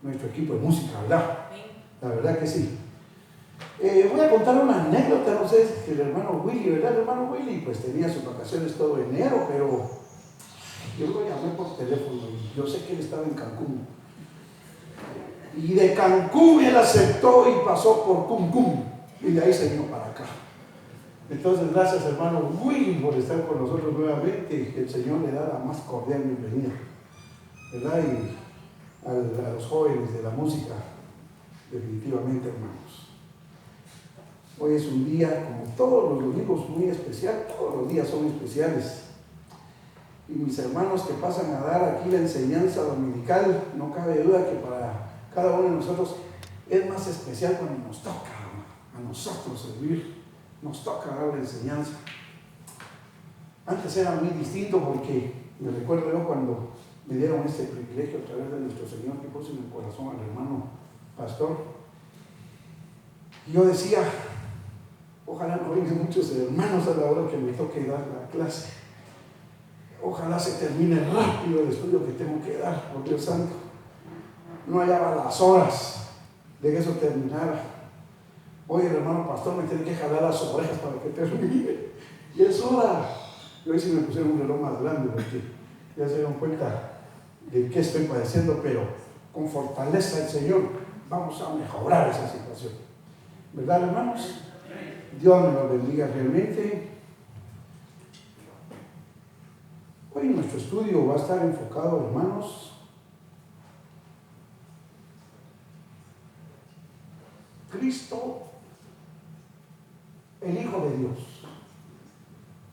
nuestro equipo de música, ¿verdad? La verdad que sí. Voy a contar una anécdota, no sé, que el hermano Willy, ¿verdad? El hermano Willy pues tenía sus vacaciones todo enero, pero yo lo llamé por teléfono y yo sé que él estaba en Cancún. Y de Cancún él aceptó y pasó por Cancún y de ahí se vino para acá. Entonces, gracias hermano Willy por estar con nosotros nuevamente y que el Señor le da la más cordial bienvenida, ¿verdad? Y a los jóvenes de la música, definitivamente hermanos. Hoy es un día, como todos los domingos, muy especial. Todos los días son especiales. Y mis hermanos que pasan a dar aquí la enseñanza dominical, no cabe duda que para cada uno de nosotros es más especial cuando nos toca a nosotros servir, nos toca dar la enseñanza. Antes era muy distinto porque me recuerdo yo cuando me dieron este privilegio a través de nuestro Señor que puso en el corazón al hermano pastor. Y yo decía, ojalá no vengan muchos hermanos a la hora que me toque dar la clase. Ojalá se termine rápido el estudio que tengo que dar, por Dios santo. No hallaba las horas de que eso terminara. Oye, el hermano pastor me tiene que jalar las orejas para que termine. Y es hora. Y hoy sí me pusieron un reloj más grande porque ya se dieron cuenta de qué estoy padeciendo, pero con fortaleza del Señor vamos a mejorar esa situación. ¿Verdad, hermanos? Dios me los bendiga realmente. Hoy nuestro estudio va a estar enfocado, hermanos, Cristo, el Hijo de Dios.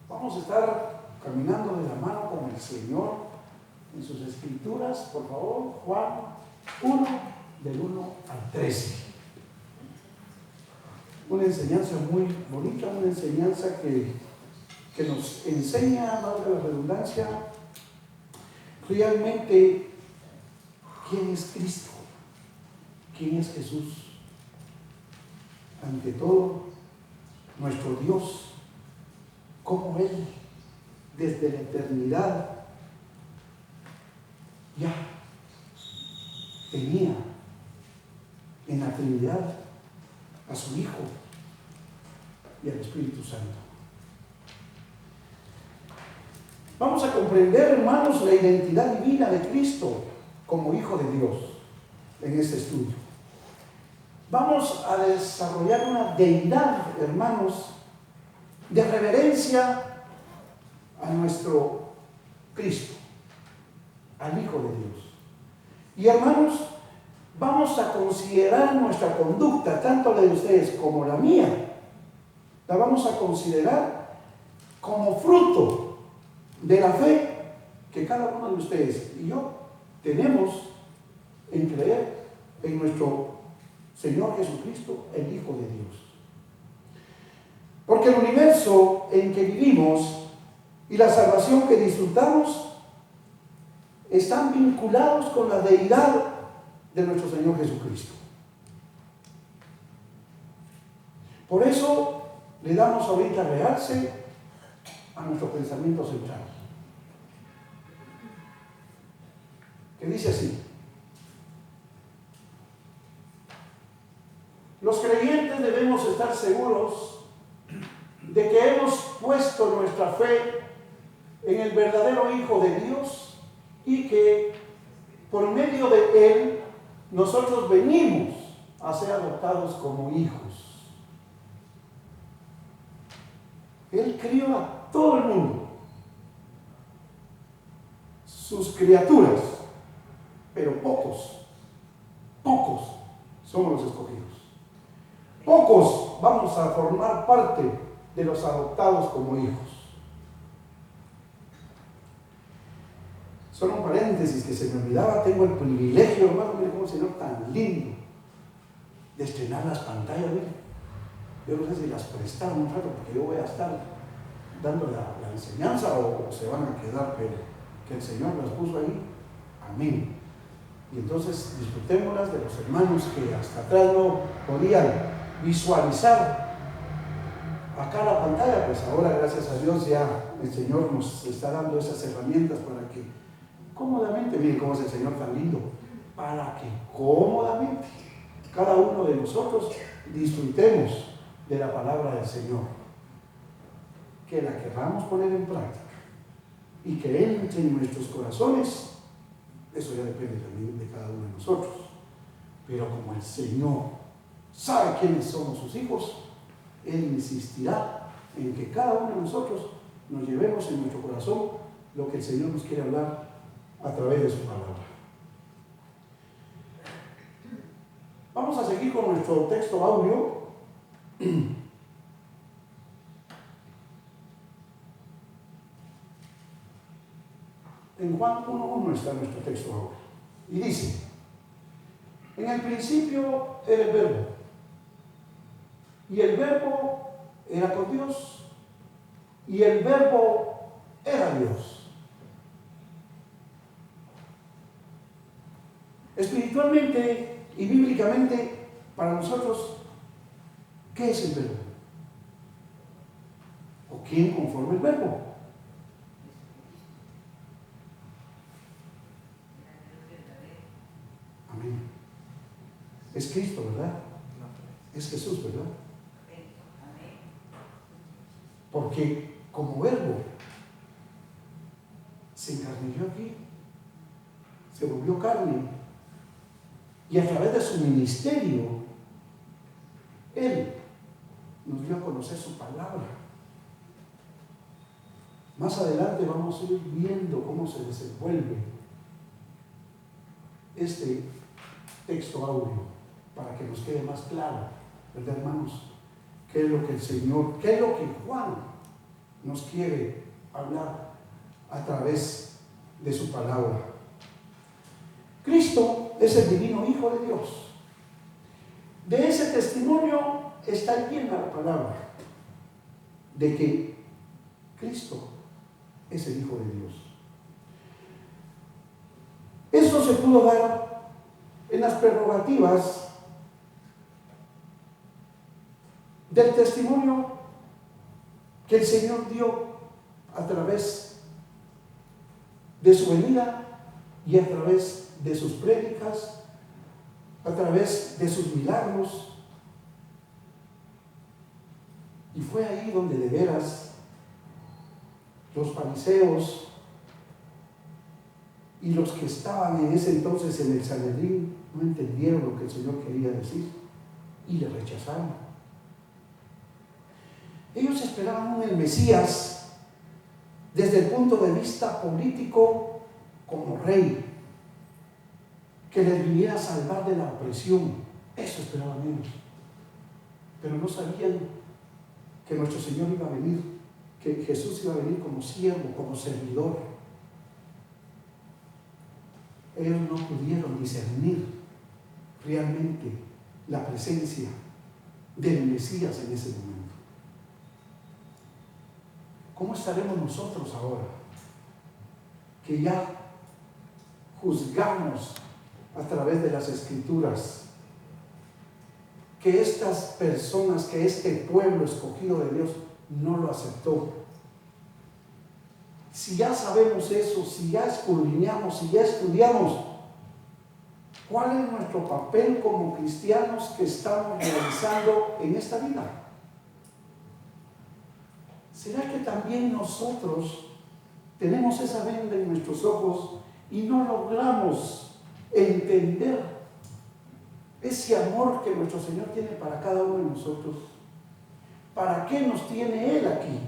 Vamos a estar caminando de la mano con el Señor en sus escrituras, por favor, Juan 1, del 1 al 13. Una enseñanza muy bonita, una enseñanza que nos enseña, valga la redundancia, realmente quién es Cristo, quién es Jesús. Ante todo, nuestro Dios, cómo Él, desde la eternidad, ya tenía en la Trinidad a su Hijo y al Espíritu Santo. Vamos a comprender, hermanos, la identidad divina de Cristo como Hijo de Dios en este estudio. Vamos a desarrollar una deidad, hermanos, de reverencia a nuestro Cristo, al Hijo de Dios. Y hermanos, vamos a considerar nuestra conducta, tanto la de ustedes como la mía, la vamos a considerar como fruto de la fe que cada uno de ustedes y yo tenemos en creer en nuestro Señor Jesucristo, el Hijo de Dios. Porque el universo en que vivimos y la salvación que disfrutamos están vinculados con la deidad de nuestro Señor Jesucristo. Por eso le damos ahorita realce a nuestro pensamiento central, que dice así: los creyentes debemos estar seguros de que hemos puesto nuestra fe en el verdadero Hijo de Dios y que por medio de Él nosotros venimos a ser adoptados como hijos. Él crió a todo el mundo, sus criaturas, pero pocos somos los escogidos. Pocos vamos a formar parte de los adoptados como hijos. Solo un paréntesis que se me olvidaba, tengo el privilegio, hermano, mire cómo Señor tan lindo, de estrenar las pantallas, mire. Yo no sé si las prestaron un rato porque yo voy a estar dando la enseñanza o se van a quedar, pero que el Señor las puso ahí. Amén. Y entonces disfrutémoslas de los hermanos que hasta atrás no podían visualizar acá la pantalla, pues ahora gracias a Dios ya el Señor nos está dando esas herramientas para que cómodamente, miren cómo es el Señor tan lindo, para que cómodamente cada uno de nosotros disfrutemos de la palabra del Señor, que la queramos poner en práctica y que entre en nuestros corazones. Eso ya depende también de cada uno de nosotros, pero como el Señor sabe quiénes somos sus hijos, Él insistirá en que cada uno de nosotros nos llevemos en nuestro corazón lo que el Señor nos quiere hablar a través de su palabra. Vamos a seguir con nuestro texto audio. En Juan 1:1 está nuestro texto audio. Y dice: en el principio era el Verbo, y el Verbo era con Dios, y el Verbo era Dios. Espiritualmente y bíblicamente, para nosotros, ¿qué es el Verbo? ¿O quién conforma el Verbo? Amén. Es Cristo, ¿verdad? Es Jesús, ¿verdad? Porque como Verbo se encarnó aquí, se volvió carne, y a través de su ministerio Él nos dio a conocer su palabra. Más adelante vamos a ir viendo cómo se desenvuelve este texto audio para que nos quede más claro, ¿verdad, hermanos? ¿Qué es lo que el Señor, qué es lo que Juan nos quiere hablar a través de su palabra? Cristo es el divino Hijo de Dios. De ese testimonio está llena la palabra de que Cristo es el Hijo de Dios. Eso se pudo dar en las prerrogativas del testimonio que el Señor dio a través de su venida y a través de sus prédicas, a través de sus milagros. Y fue ahí donde de veras los fariseos y los que estaban en ese entonces en el Sanedrín no entendieron lo que el Señor quería decir y le rechazaron. Ellos esperaban el Mesías desde el punto de vista político como rey, que les viniera a salvar de la opresión. Eso esperaban ellos. Pero no sabían que nuestro Señor iba a venir, que Jesús iba a venir como siervo, como servidor. Ellos no pudieron discernir realmente la presencia del Mesías en ese momento. ¿Cómo estaremos nosotros ahora? Que ya juzgamos a través de las Escrituras que estas personas, que este pueblo escogido de Dios no lo aceptó. Si ya sabemos eso, si ya escudriñamos, si ya estudiamos, ¿cuál es nuestro papel como cristianos que estamos realizando en esta vida? ¿Será que también nosotros tenemos esa venda en nuestros ojos y no logramos entender ese amor que nuestro Señor tiene para cada uno de nosotros? ¿Para qué nos tiene Él aquí?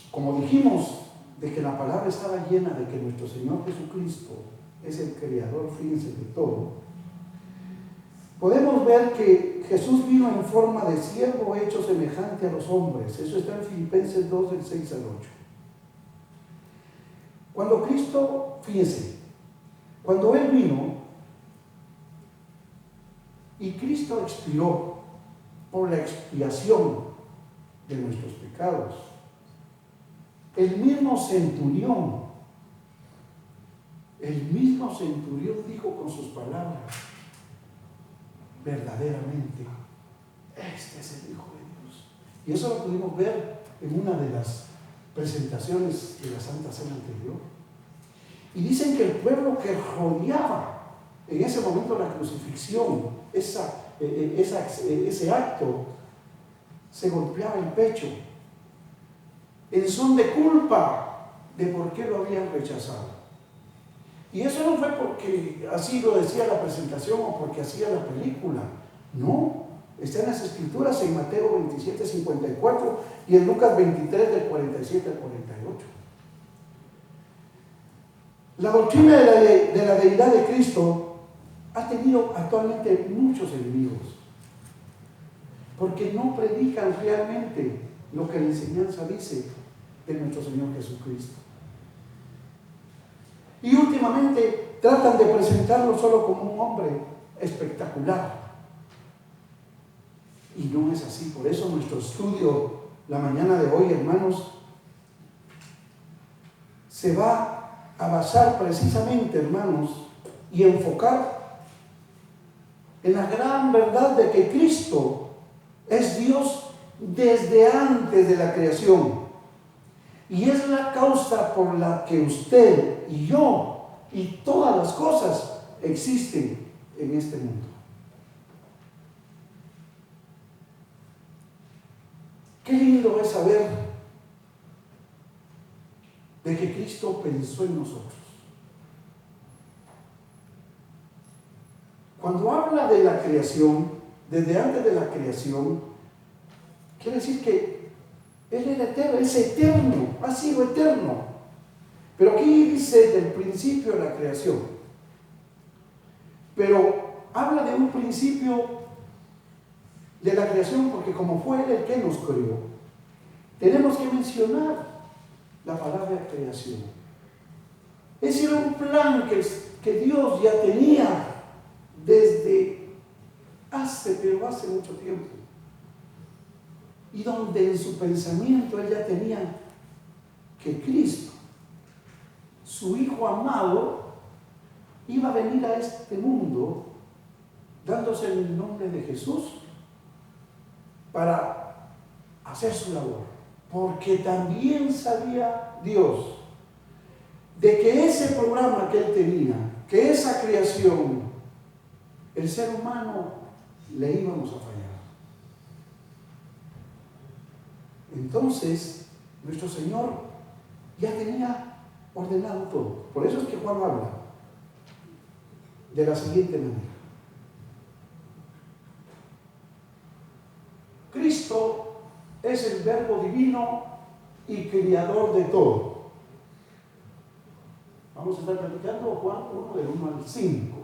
Como dijimos, de que la palabra estaba llena de que nuestro Señor Jesucristo es el creador, fíjense, de todo, podemos ver que Jesús vino en forma de siervo hecho semejante a los hombres. Eso está en Filipenses 2, del 6 al 8. Cuando Cristo, fíjense, cuando Él vino y Cristo expiró por la expiación de nuestros pecados, el mismo centurión dijo con sus palabras: verdaderamente, este es el Hijo de Dios. Y eso lo pudimos ver en una de las presentaciones de la Santa Cena anterior. Y dicen que el pueblo que rodeaba en ese momento la crucifixión, ese acto, se golpeaba el pecho en son de culpa de por qué lo habían rechazado. Y eso no fue porque así lo decía la presentación o porque hacía la película. No, está en las Escrituras, en Mateo 27, 54 y en Lucas 23, del 47 al 48. La doctrina de la deidad de Cristo ha tenido actualmente muchos enemigos, porque no predican realmente lo que la enseñanza dice de nuestro Señor Jesucristo. Y últimamente tratan de presentarlo solo como un hombre espectacular. Y no es así. Por eso nuestro estudio la mañana de hoy, hermanos, se va a basar precisamente, hermanos, y enfocar en la gran verdad de que Cristo es Dios desde antes de la creación. Y es la causa por la que usted y yo y todas las cosas existen en este mundo. Qué lindo es saber de que Cristo pensó en nosotros. Cuando habla de la creación, desde antes de la creación, quiere decir que Él era eterno, es eterno, ha sido eterno. Pero aquí dice del principio de la creación. Pero habla de un principio de la creación porque como fue Él el que nos creó, tenemos que mencionar la palabra creación. Ese era un plan que Dios ya tenía desde hace mucho tiempo. Y donde en su pensamiento Él ya tenía que Cristo, su Hijo amado, iba a venir a este mundo dándose el nombre de Jesús para hacer su labor. Porque también sabía Dios de que ese programa que Él tenía, que esa creación, el ser humano le íbamos a fallar. Entonces, nuestro Señor ya tenía ordenado todo. Por eso es que Juan habla de la siguiente manera. Cristo es el Verbo divino y creador de todo. Vamos a estar platicando Juan 1, del 1 al 5.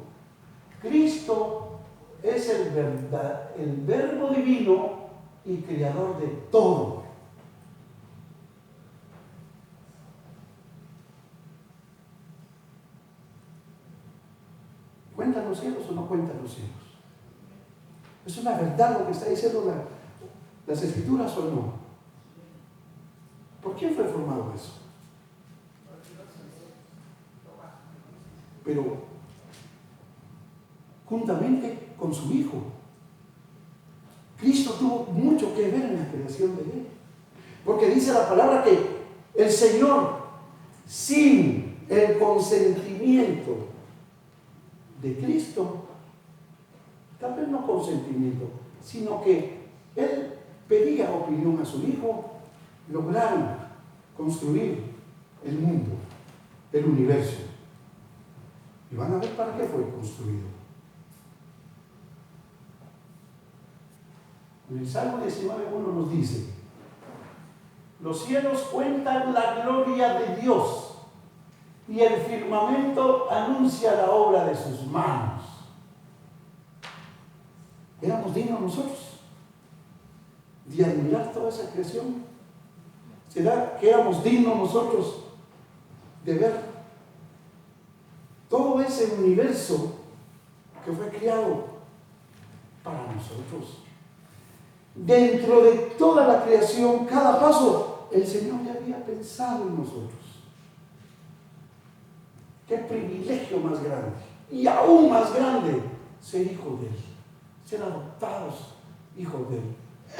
Cristo es el Verbo divino y creador de todo. ¿Cuentan los cielos o no cuentan los cielos? ¿Es una verdad lo que está diciendo las Escrituras o no? ¿Por quién fue formado eso? Pero juntamente con su Hijo. Cristo tuvo mucho que ver en la creación de Él. Porque dice la palabra que el Señor, sin el consentimiento de Cristo, tal vez no consentimiento, sino que Él pedía opinión a su Hijo, lograron construir el mundo, el universo. Y van a ver para qué fue construido. En el Salmo 19:1 nos dice: los cielos cuentan la gloria de Dios y el firmamento anuncia la obra de sus manos. ¿Éramos dignos nosotros de admirar toda esa creación? ¿Será que éramos dignos nosotros de ver todo ese universo que fue creado para nosotros? Dentro de toda la creación, cada paso, el Señor ya había pensado en nosotros. Qué privilegio más grande, y aún más grande, ser hijo de Él, ser adoptados hijos de Él.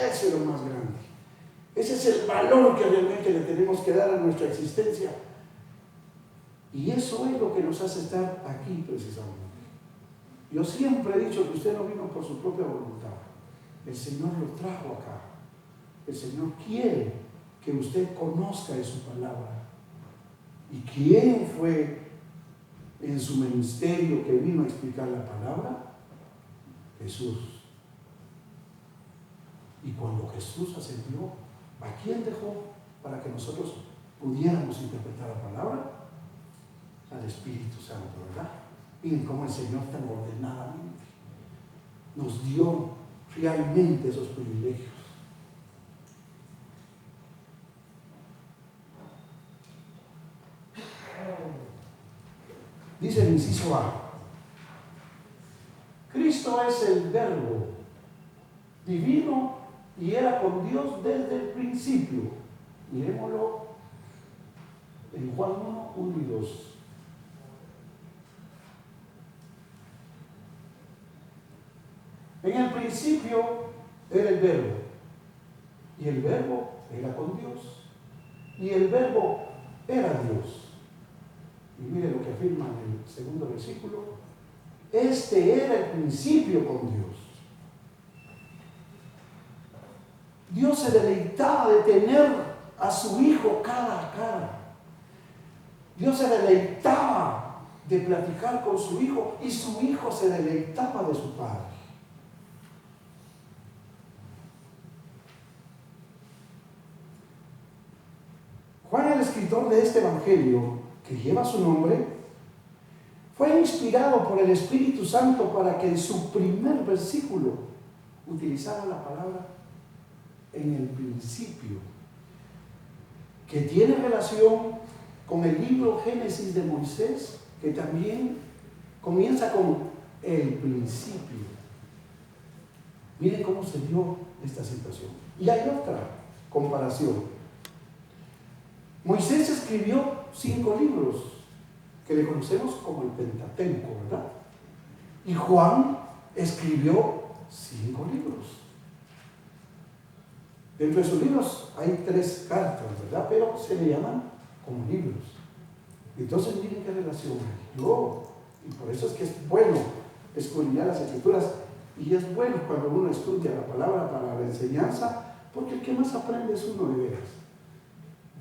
Eso es lo más grande. Ese es el valor que realmente le tenemos que dar a nuestra existencia. Y eso es lo que nos hace estar aquí precisamente. Yo siempre he dicho que usted no vino por su propia voluntad. El Señor lo trajo acá. El Señor quiere que usted conozca de su palabra. ¿Y quién fue en su ministerio que vino a explicar la palabra? Jesús. Y cuando Jesús ascendió, ¿a quién dejó para que nosotros pudiéramos interpretar la palabra? Al Espíritu Santo, ¿verdad? Miren cómo el Señor tan ordenadamente nos dio realmente esos privilegios. Dice el inciso A: Cristo es el Verbo divino y era con Dios desde el principio. Miremoslo en Juan 1, 1 y 2. En el principio era el Verbo, y el Verbo era con Dios, y el Verbo era Dios. Y mire lo que afirma en el segundo versículo: este era el principio con Dios. Dios se deleitaba de tener a su Hijo cara a cara. Dios se deleitaba de platicar con su Hijo, y su Hijo se deleitaba de su Padre. Juan, el escritor de este evangelio que lleva su nombre, fue inspirado por el Espíritu Santo para que en su primer versículo utilizara la palabra en el principio, que tiene relación con el libro Génesis de Moisés, que también comienza con el principio. Miren cómo se dio esta situación. Y hay otra comparación. Moisés escribió 5 libros que le conocemos como el Pentateuco, ¿verdad? Y Juan escribió 5 libros. Dentro de sus libros hay 3 cartas, ¿verdad? Pero se le llaman como libros. Entonces miren qué relación hay. Y por eso es que es bueno escudriñar las Escrituras, y es bueno cuando uno estudia la palabra para la enseñanza, porque el que más aprende es uno de veras.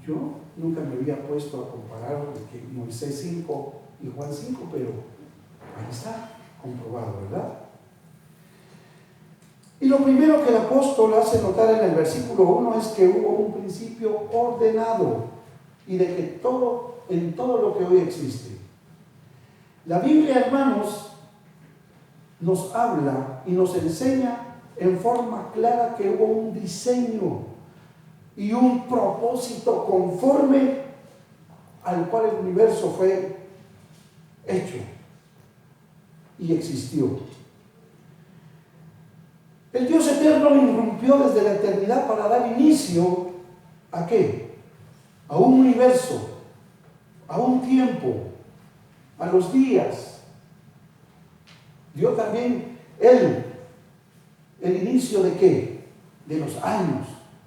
Yo nunca me había puesto a comparar que Moisés 5 y Juan 5, pero ahí está comprobado, ¿verdad? Y lo primero que el apóstol hace notar en el versículo 1 es que hubo un principio ordenado, y de que en todo lo que hoy existe. La Biblia, hermanos, nos habla y nos enseña en forma clara que hubo un diseño y un propósito conforme al cual el universo fue hecho y existió. El Dios eterno irrumpió desde la eternidad para dar inicio ¿a qué? A un universo, a un tiempo, a los días. Dio también el inicio de ¿qué? De los años.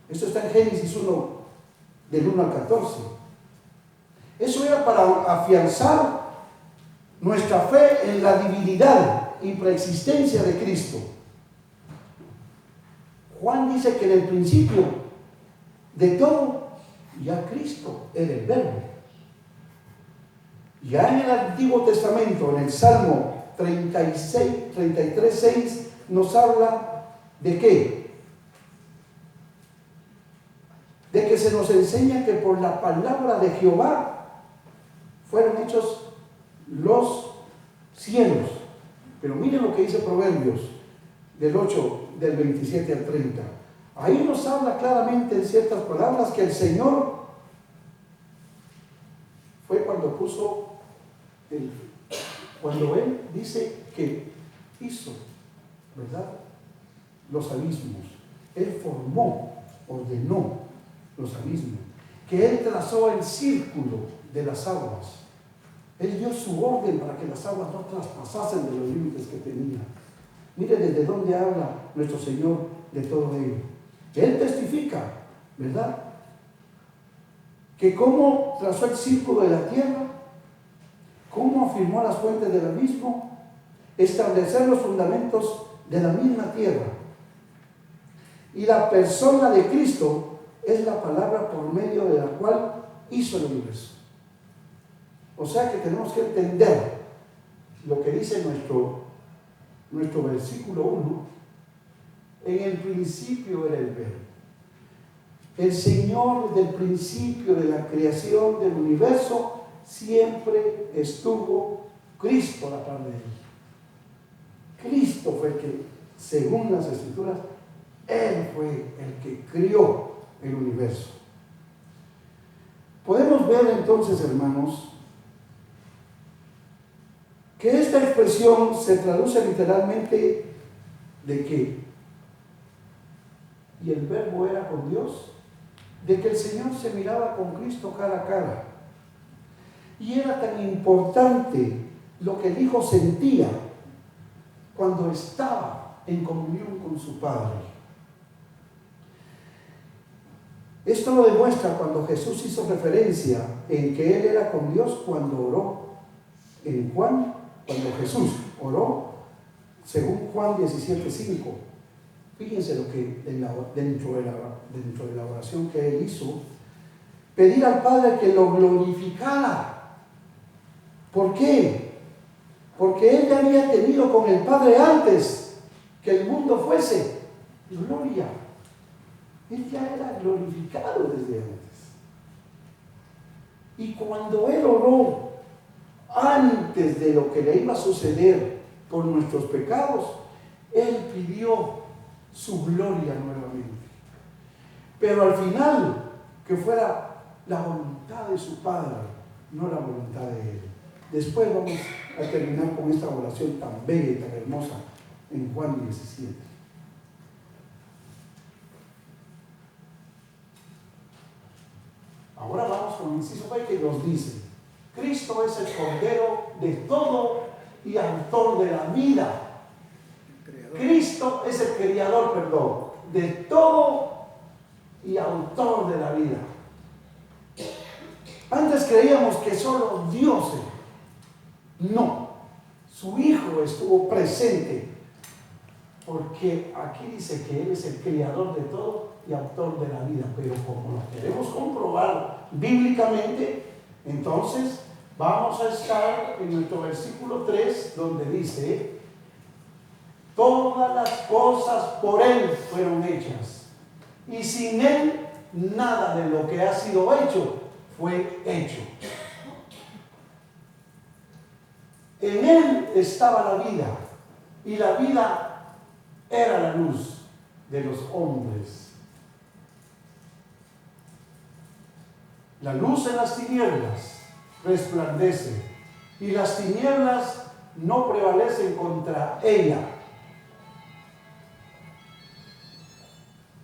Esto está en Génesis 1, del 1 al 14. Eso era para afianzar nuestra fe en la divinidad y preexistencia de Cristo. Juan dice que en el principio de todo, ya Cristo era el Verbo. Ya en el Antiguo Testamento, en el Salmo 33:6, nos habla de ¿qué? De que se nos enseña que por la palabra de Jehová fueron hechos los cielos. Pero miren lo que dice Proverbios del 8, del 27 al 30. Ahí nos habla claramente en ciertas palabras que el Señor fue cuando cuando Él dice que hizo, ¿verdad?, los abismos. Él formó, ordenó los abismos, que Él trazó el círculo de las aguas. Él dio su orden para que las aguas no traspasasen de los límites que tenía. Mire desde dónde habla nuestro Señor de todo ello. Él testifica, ¿verdad?, que cómo trazó el círculo de la tierra ¿Cómo afirmó las fuentes del abismo? Establecer los fundamentos de la misma tierra. Y la persona de Cristo es la palabra por medio de la cual hizo el universo. O sea que tenemos que entender lo que dice nuestro versículo 1. En el principio era el Verbo. El Señor desde el principio de la creación del universo siempre estuvo Cristo a la par de él. Cristo fue el que, según las Escrituras, Él fue el que crió el universo. Podemos ver entonces, hermanos, que esta expresión se traduce literalmente de que, y el Verbo era con Dios, de que el Señor se miraba con Cristo cara a cara. Y era tan importante lo que el Hijo sentía cuando estaba en comunión con su Padre. Esto lo demuestra cuando Jesús hizo referencia en que Él era con Dios cuando oró en Juan, cuando Jesús oró, según Juan 17:5. Fíjense lo que dentro de la oración que Él hizo, pedir al Padre que lo glorificara. ¿Por qué? Porque Él ya había tenido con el Padre antes que el mundo fuese gloria. Él ya era glorificado desde antes. Y cuando Él oró antes de lo que le iba a suceder por nuestros pecados, Él pidió su gloria nuevamente. Pero al final, que fuera la voluntad de su Padre, no la voluntad de Él. Después vamos a terminar con esta oración tan bella y tan hermosa en Juan 17. Ahora vamos con el inciso B que nos dice: Cristo es el Cordero de todo y autor de la vida. Cristo es el creador, de todo y autor de la vida. Antes creíamos que solo Dios era. No, su Hijo estuvo presente, porque aquí dice que Él es el creador de todo y autor de la vida. Pero como lo queremos comprobar bíblicamente, entonces vamos a estar en nuestro versículo 3, donde dice: todas las cosas por Él fueron hechas, y sin Él nada de lo que ha sido hecho fue hecho. En Él estaba la vida, y la vida era la luz de los hombres. La luz en las tinieblas resplandece, y las tinieblas no prevalecen contra ella.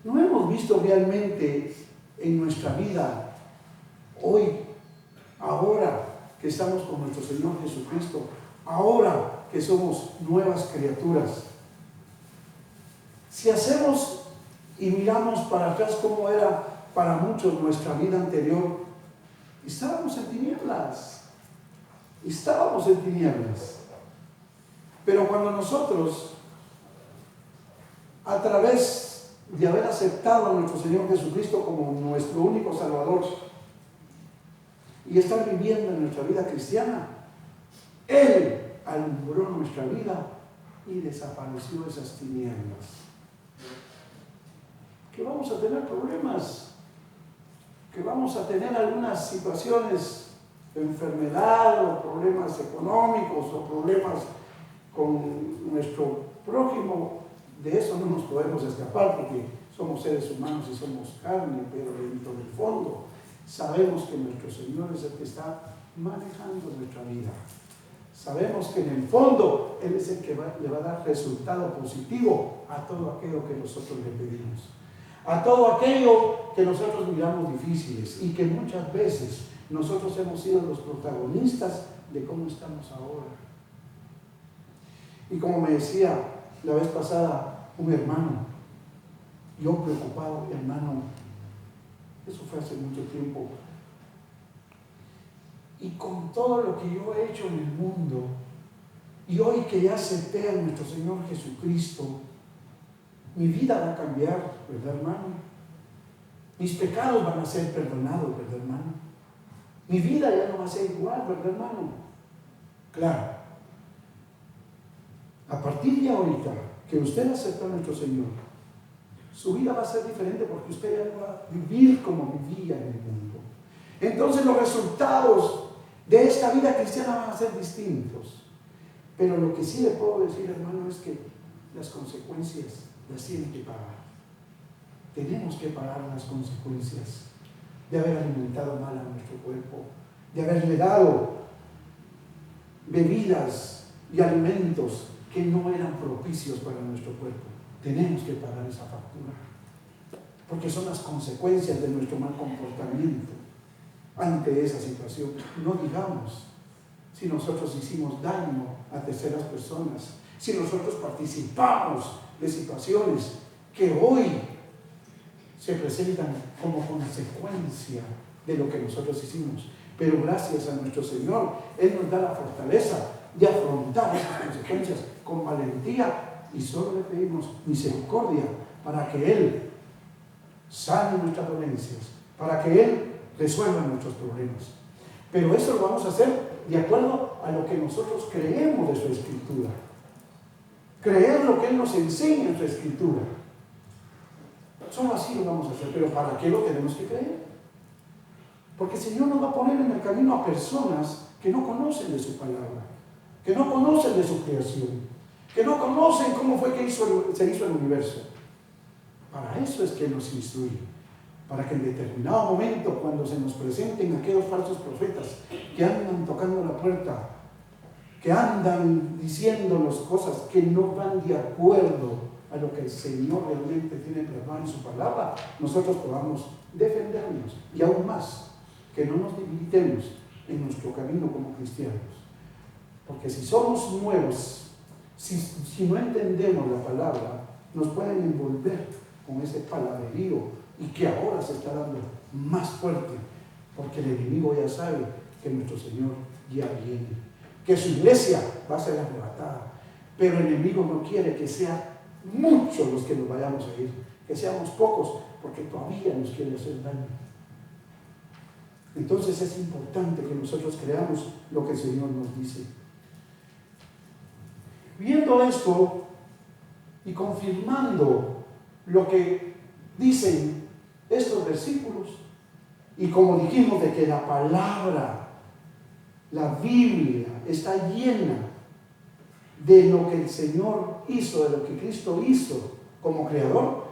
¿No hemos visto realmente en nuestra vida hoy, ahora que estamos con nuestro Señor Jesucristo, ahora que somos nuevas criaturas? Si hacemos y miramos para atrás cómo era para muchos nuestra vida anterior, estábamos en tinieblas. Pero cuando nosotros, a través de haber aceptado a nuestro Señor Jesucristo como nuestro único Salvador y estar viviendo en nuestra vida cristiana, Él alumbró nuestra vida y desapareció esas tinieblas. Que vamos a tener problemas, que vamos a tener algunas situaciones de enfermedad o problemas económicos o problemas con nuestro prójimo. De eso no nos podemos escapar, porque somos seres humanos y somos carne, pero dentro del fondo sabemos que nuestro Señor es el que está manejando nuestra vida. Sabemos que en el fondo Él es el que le va a dar resultado positivo a todo aquello que nosotros le pedimos, a todo aquello que nosotros miramos difíciles y que muchas veces nosotros hemos sido los protagonistas de cómo estamos ahora. Y como me decía la vez pasada un hermano, yo preocupado, hermano, eso fue hace mucho tiempo, y con todo lo que yo he hecho en el mundo, y hoy que ya acepté a nuestro Señor Jesucristo, mi vida va a cambiar, ¿verdad, hermano? Mis pecados van a ser perdonados, ¿verdad, hermano? Mi vida ya no va a ser igual, ¿verdad, hermano? Claro. A partir de ahorita que usted acepta a nuestro Señor, su vida va a ser diferente porque usted ya no va a vivir como vivía en el mundo. Entonces los resultados de esta vida cristiana van a ser distintos. Pero lo que sí le puedo decir, hermano, es que las consecuencias las tiene que pagar. Tenemos que pagar las consecuencias de haber alimentado mal a nuestro cuerpo, de haberle dado bebidas y alimentos que no eran propicios para nuestro cuerpo. Tenemos que pagar esa factura, porque son las consecuencias de nuestro mal comportamiento ante esa situación. No digamos si nosotros hicimos daño a terceras personas, si nosotros participamos de situaciones que hoy se presentan como consecuencia de lo que nosotros hicimos. Pero gracias a nuestro Señor, Él nos da la fortaleza de afrontar esas consecuencias con valentía, y solo le pedimos misericordia para que Él sane nuestras dolencias, para que Él resuelva nuestros problemas. Pero eso lo vamos a hacer de acuerdo a lo que nosotros creemos de su Escritura. Creer lo que Él nos enseña en su Escritura. Solo así lo vamos a hacer. ¿Pero para qué lo tenemos que creer? Porque el Señor nos va a poner en el camino a personas que no conocen de su palabra, que no conocen de su creación, que no conocen cómo fue que se hizo el universo. Para eso es que nos instruye, para que en determinado momento, cuando se nos presenten aquellos falsos profetas que andan tocando la puerta, que andan diciéndonos cosas que no van de acuerdo a lo que el Señor realmente tiene plasmado en su palabra, nosotros podamos defendernos, y aún más, que no nos debilitemos en nuestro camino como cristianos. Porque si somos nuevos, si no entendemos la palabra, nos pueden envolver con ese palabrerío, y que ahora se está dando más fuerte, porque el enemigo ya sabe que nuestro Señor ya viene, que su iglesia va a ser arrebatada, pero el enemigo no quiere que sean muchos los que nos vayamos a ir, que seamos pocos, porque todavía nos quiere hacer daño. Entonces es importante que nosotros creamos lo que el Señor nos dice. Viendo esto y confirmando lo que dicen estos versículos, y como dijimos de que la palabra, la Biblia, está llena de lo que el Señor hizo, de lo que Cristo hizo como creador,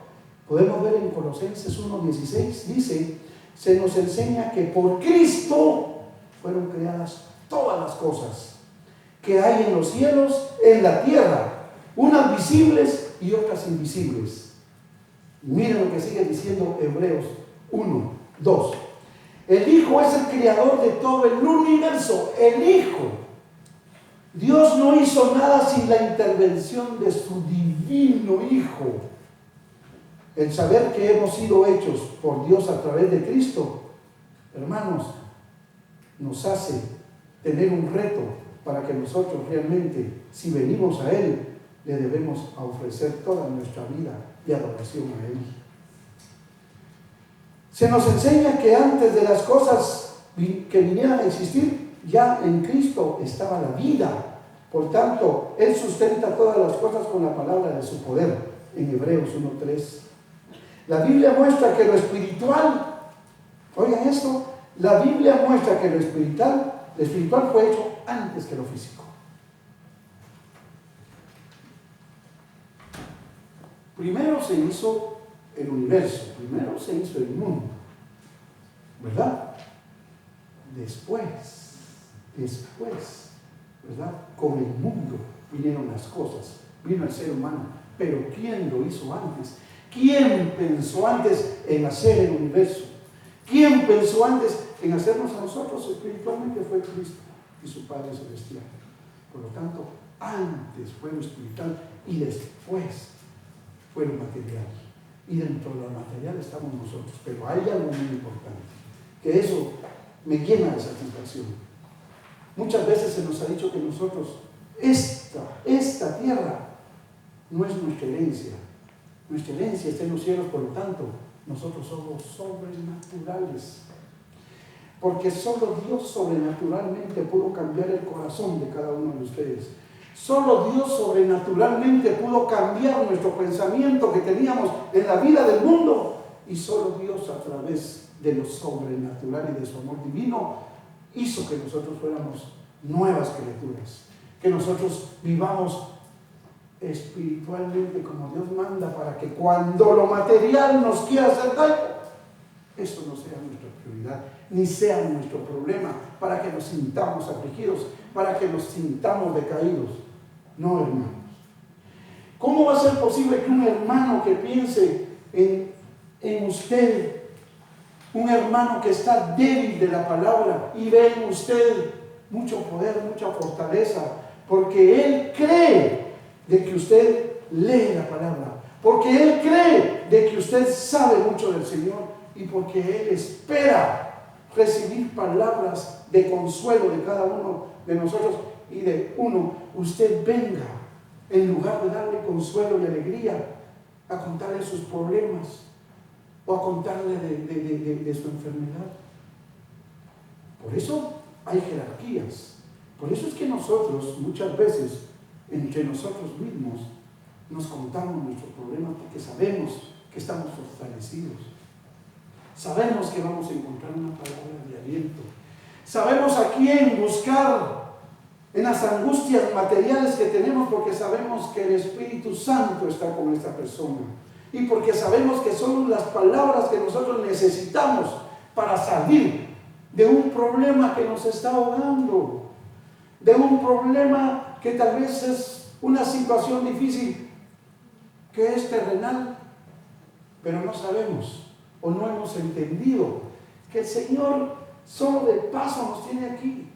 podemos ver en Colosenses 1:16, dice: se nos enseña que por Cristo fueron creadas todas las cosas que hay en los cielos, en la tierra, unas visibles y otras invisibles. Miren lo que sigue diciendo Hebreos 1:2. El Hijo es el creador de todo el universo. El Hijo. Dios no hizo nada sin la intervención de su divino Hijo. El saber que hemos sido hechos por Dios a través de Cristo, hermanos, nos hace tener un reto para que nosotros realmente, si venimos a Él, le debemos ofrecer toda nuestra vida de adoración a Él. Se nos enseña que antes de las cosas que vinieran a existir, ya en Cristo estaba la vida. Por tanto, Él sustenta todas las cosas con la palabra de su poder, en Hebreos 1:3. La Biblia muestra que lo espiritual, oigan esto, la Biblia muestra que lo espiritual fue hecho antes que lo físico. Primero se hizo el universo, primero se hizo el mundo, ¿verdad? Después, ¿verdad? Con el mundo vinieron las cosas, vino el ser humano. Pero ¿quién lo hizo antes? ¿Quién pensó antes en hacer el universo? ¿Quién pensó antes en hacernos a nosotros espiritualmente? Fue Cristo y su Padre Celestial. Por lo tanto, antes fue lo espiritual y después fue lo material. Y dentro de lo material estamos nosotros. Pero hay algo muy importante, que eso me llena de satisfacción. Muchas veces se nos ha dicho que nosotros, esta tierra no es nuestra herencia. Nuestra herencia está en los cielos, por lo tanto, nosotros somos sobrenaturales. Porque solo Dios sobrenaturalmente pudo cambiar el corazón de cada uno de ustedes. Solo Dios sobrenaturalmente pudo cambiar nuestro pensamiento que teníamos en la vida del mundo. Y solo Dios, a través de lo sobrenatural y de su amor divino, hizo que nosotros fuéramos nuevas criaturas. Que nosotros vivamos espiritualmente como Dios manda, para que cuando lo material nos quiera hacer daño, eso no sea nuestra prioridad, ni sea nuestro problema, para que nos sintamos afligidos, para que nos sintamos decaídos. No, hermanos. ¿Cómo va a ser posible que un hermano que piense en usted, un hermano que está débil de la palabra y ve en usted mucho poder, mucha fortaleza, porque él cree de que usted lee la palabra, porque él cree de que usted sabe mucho del Señor y porque él espera recibir palabras de consuelo de cada uno de nosotros y de usted venga, en lugar de darle consuelo y alegría, a contarle sus problemas o a contarle de su enfermedad? Por eso hay jerarquías. Por eso es que nosotros muchas veces, entre nosotros mismos, nos contamos nuestros problemas, porque sabemos que estamos fortalecidos. Sabemos que vamos a encontrar una palabra de aliento. Sabemos a quién buscar en las angustias materiales que tenemos, porque sabemos que el Espíritu Santo está con esta persona. Y porque sabemos que son las palabras que nosotros necesitamos para salir de un problema que nos está ahogando, de un problema que tal vez es una situación difícil, que es terrenal, pero no sabemos o no hemos entendido que el Señor solo de paso nos tiene aquí,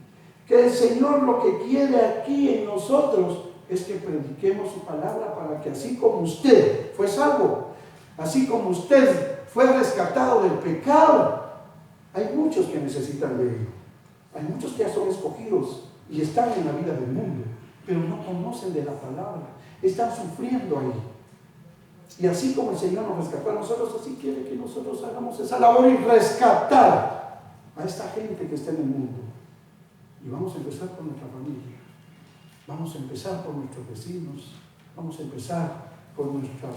que el Señor lo que quiere aquí en nosotros es que prediquemos su palabra, para que así como usted fue salvo, así como usted fue rescatado del pecado, hay muchos que necesitan de ello. Hay muchos que ya son escogidos y están en la vida del mundo, pero no conocen de la palabra, están sufriendo ahí. Y así como el Señor nos rescató a nosotros, así quiere que nosotros hagamos esa labor y rescatar a esta gente que está en el mundo. Y vamos a empezar por nuestra familia, vamos a empezar por nuestros vecinos, vamos a empezar por nuestras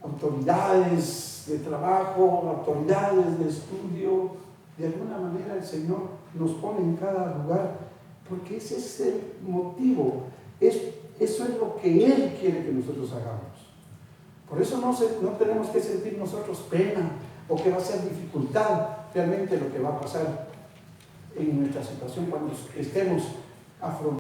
autoridades de trabajo, autoridades de estudio. De alguna manera el Señor nos pone en cada lugar, porque ese es el motivo, eso es lo que Él quiere que nosotros hagamos. Por eso no tenemos que sentir nosotros pena o que va a ser dificultad realmente lo que va a pasar en nuestra situación cuando estemos afrontando